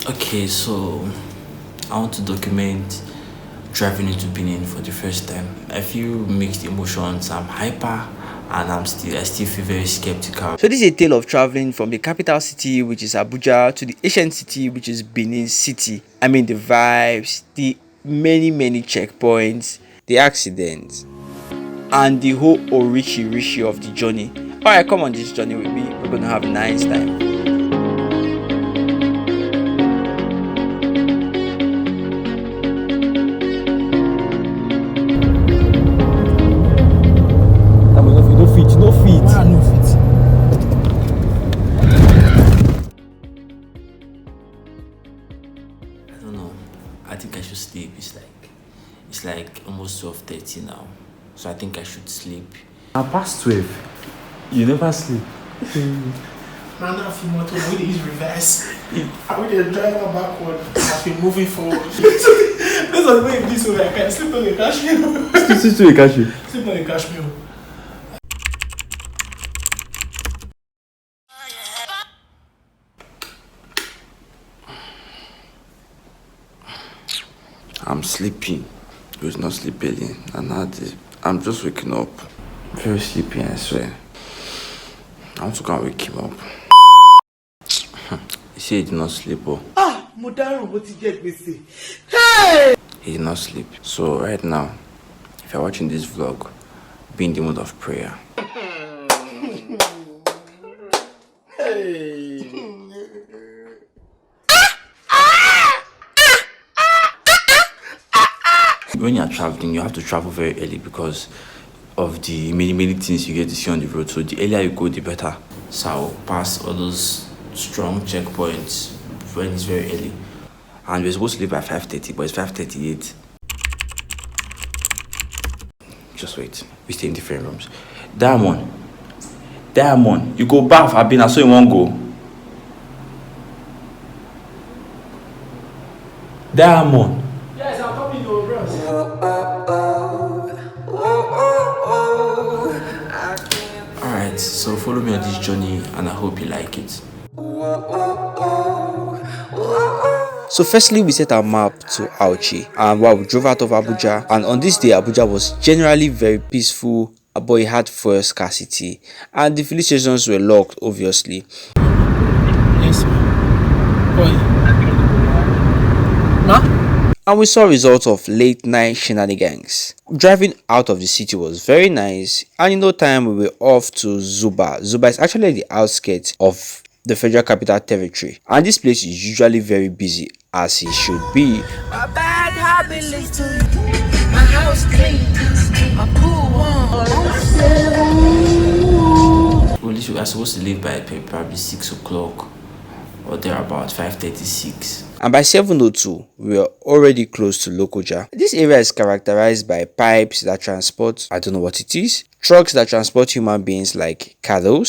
Okay, so I want to document driving into Benin for the first time. I feel mixed emotions. I'm hyper and I still feel very skeptical. So this is a tale of traveling from the capital city, which is Abuja, to the ancient city, which is Benin City. I mean the vibes, the many checkpoints, the accidents, and the whole orishi of the journey. Alright, come on this journey with me. We're gonna have a nice time. No fit, no fit. Why I no fit? I don't know. I think I should sleep. It's like almost 12:30 now. So I think I should sleep. Past 12. You never sleep. Man, I feel motor. We dey use reverse. I will dey drive her backward. I've been moving forward. This is the way this way I can sleep on the cash meal. Still catch you. Sleep on the cash meal. I'm sleeping. I was not sleeping early. I'm just waking up. Very sleepy, I swear. I want to go and wake him up. He said he did not sleep. Mo dáràn bó ti jẹ́ gbèsè. He did not sleep. So right now, if you're watching this vlog, be in the mood of prayer. When you're traveling, you have to travel very early because of the many things you get to see on the road. So the earlier you go, the better. So I'll pass all those strong checkpoints when it's very early. And we're supposed to leave by 5:30, but it's 5:38. Just wait. We stay in different rooms. Diamond, you go bath. I've been I saw you won't go. Diamond. Yes, I'm coming to bros. Alright, so follow me on this journey and I hope you like it. So firstly, we set our map to Auchi, and while we drove out of Abuja, and on this day, Abuja was generally very peaceful, but it had fuel scarcity, and the filling stations were locked, obviously. Yes, ma'am. Boy. Ma? And we saw results of late night shenanigans. Driving out of the city was very nice, and in no time we were off to Zuba. Zuba is actually the outskirts of the Federal Capital Territory, and this place is usually very busy, as it should be. My bad habit leads to my house clean, my pool warm. We are supposed to leave by probably 6 o'clock or thereabout, 5:36. And by 7:02, we were already close to Lokoja. This area is characterized by pipes that transport, I don't know what it is, trucks that transport human beings like cattle,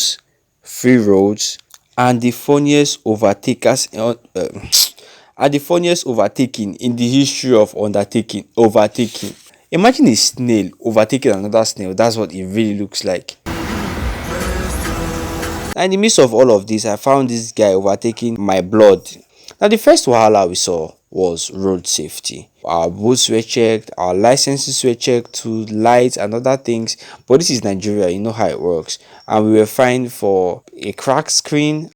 free roads, and the funniest overtaking in the history of overtaking. Imagine a snail overtaking another snail. That's what it really looks like. And in the midst of all of this, I found this guy overtaking my blood. Now the first wahala we saw was road safety. Our boots were checked, our licenses were checked to lights and other things. But this is Nigeria, you know how it works. And we were fined for a cracked screen.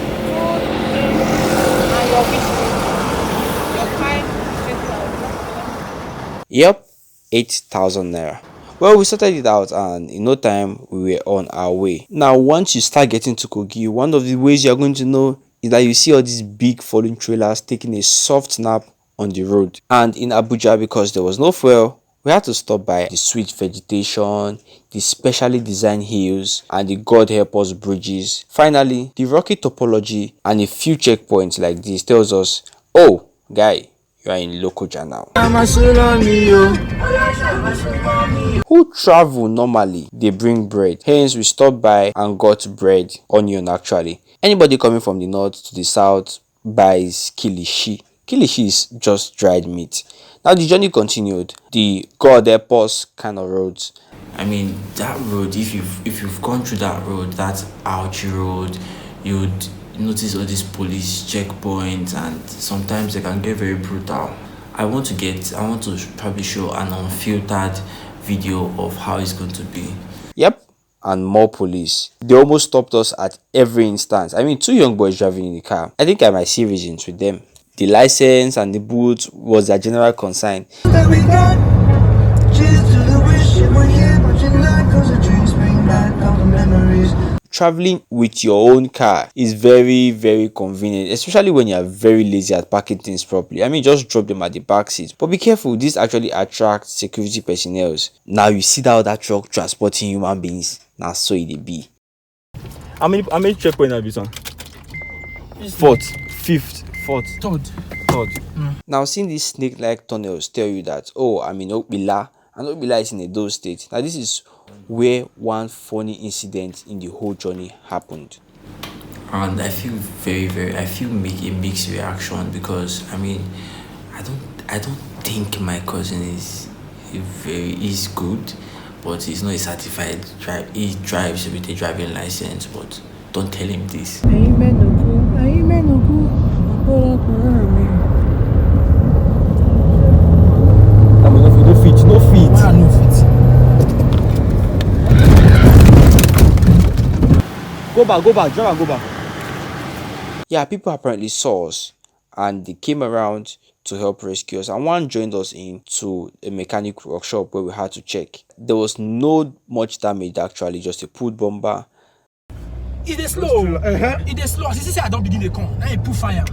Yep, 8,000 naira. Well, we sorted it out and in no time we were on our way. Now, once you start getting to Kogi, one of the ways you're going to know is that you see all these big falling trailers taking a soft nap on the road. And in Abuja, because there was no fuel, we had to stop by the sweet vegetation, the specially designed hills, and the God help us bridges. Finally, the rocky topology and a few checkpoints like this tells us, oh, guy, you are in Lokoja now. Who travel normally, they bring bread. Hence, we stopped by and got bread, onion actually. Anybody coming from the north to the south buys kilishi. Kilishi is just dried meat. Now the journey continued. The God help us kind of roads. I mean, that road, if you've gone through that road, that Auchi road, notice all these police checkpoints, and sometimes they can get very brutal. I want to probably show an unfiltered video of how it's going to be. Yep, and more police. They almost stopped us at every instance. I mean, two young boys driving in the car. I think I might see reasons with them. The license and the boots was their general concern. That we got. Cheers to the wish you were here, but you're not, 'cause the dreams bring back all the memories. Traveling with your own car is very, very convenient, especially when you are very lazy at parking things properly. I mean, just drop them at the back seat. But be careful, this actually attracts security personnel. Now you see that other truck transporting human beings. Now so it be. How many checkpoints have this one? Fourth, fifth, fourth, third. Now seeing these snake-like tunnels tell you that, oh, I'm in Okbila, and Okbila is in Edo State. Now this is where one funny incident in the whole journey happened. And I feel I feel make a mixed reaction, because I don't think my cousin is good, but he's not a certified driver. He drives with a driving license, but don't tell him this. I mean, if you don't fit, no fit. Why no fit? Go back, drive and go back. Yeah, people apparently saw us and they came around to help rescue us, and one joined us into a mechanic workshop where we had to check. There was no much damage actually, just a pulled bumper. It is slow. It is slow. As you say, I don't begin the con. Now you put fire.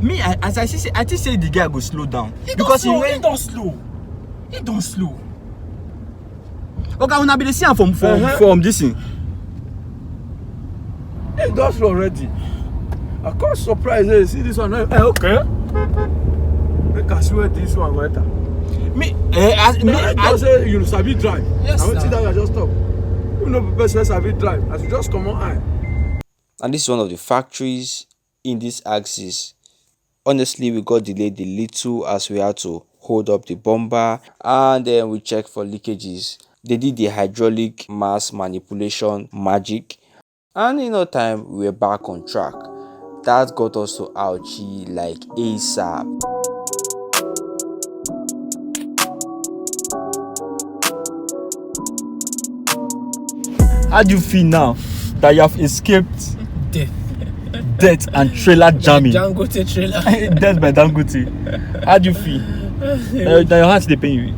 Me, as I see, I think say the guy go slow down He because don't slow. he He don't slow. He don't slow. Okay, when I be the see am from this thing. It does flow already. I can't surprise you see this one. Okay. Make us swear this one better. Me, I say you sabi drive. Yes, I went sir. see that I just stop. You know, person sabi drive. As you just come on eye. And this is one of the factories in this axis. Honestly, we got delayed a little as we had to hold up the bumper, and then we checked for leakages. They did the hydraulic mass manipulation magic, and in no time we were back on track. That got us to Auchi like ASAP. how do you feel now that you have escaped Death. death and trailer jamming? Dangote trailer. Death by Dangote. How do you feel? That your hands they pain you.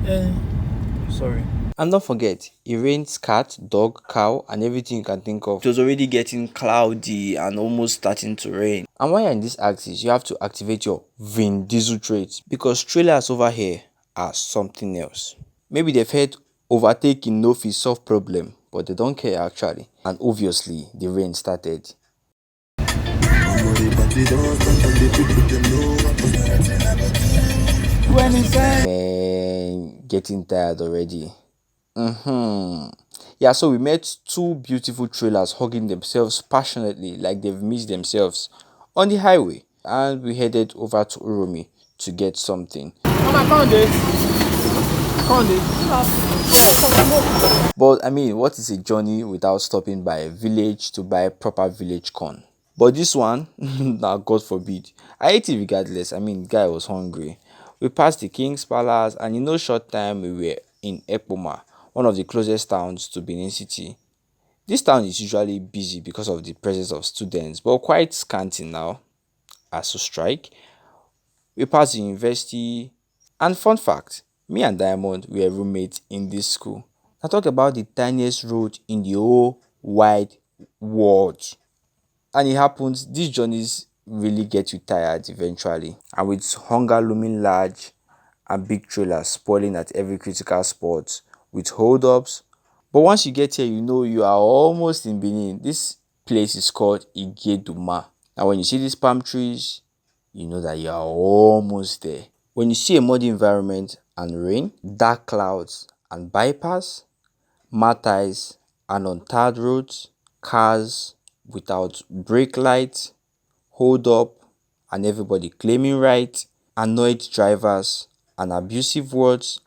Sorry. And don't forget, it rains cat, dog, cow, and everything you can think of. It was already getting cloudy and almost starting to rain. And while you're in this axis, you have to activate your Vin Diesel traits, because trailers over here are something else. Maybe they've heard overtaking no fee solve problem, but they don't care actually. And obviously, the rain started. Man, getting tired already. Yeah, so we met two beautiful trailers hugging themselves passionately like they've missed themselves on the highway, and we headed over to Uromi to get something. But I mean, what is a journey without stopping by a village to buy proper village corn? But this one, nah, God forbid. I ate it regardless. I mean, the guy was hungry. We passed the King's Palace, and in no short time we were in Ekpoma, one of the closest towns to Benin City. This town is usually busy because of the presence of students, but quite scanty now as a strike. We passed the university, and fun fact, me and Diamond were roommates in this school. Now talk about the tiniest road in the whole wide world. And it happens, these journeys really get you tired eventually. And with hunger looming large and big trailers spoiling at every critical spot with hold-ups. But once you get here, you know you are almost in Benin. This place is called Igeduma. And when you see these palm trees, you know that you are almost there. When you see a muddy environment and rain, dark clouds and bypass, mud ties and untarred roads, cars without brake lights, hold up and everybody claiming right, annoyed drivers and abusive words,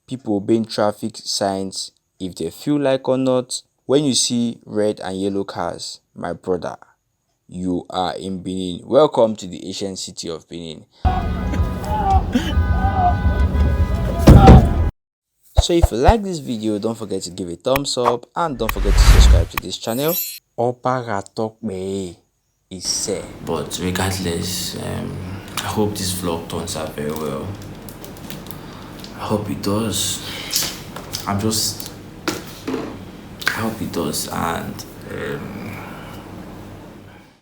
people obeying traffic signs if they feel like or not. When you see red and yellow cars, my brother, you are in Benin. Welcome to the ancient city of Benin. So if you like this video, don't forget to give a thumbs up and don't forget to subscribe to this channel. Opa is said. But regardless, I hope this vlog turns out very well. I hope it does. I hope it does, and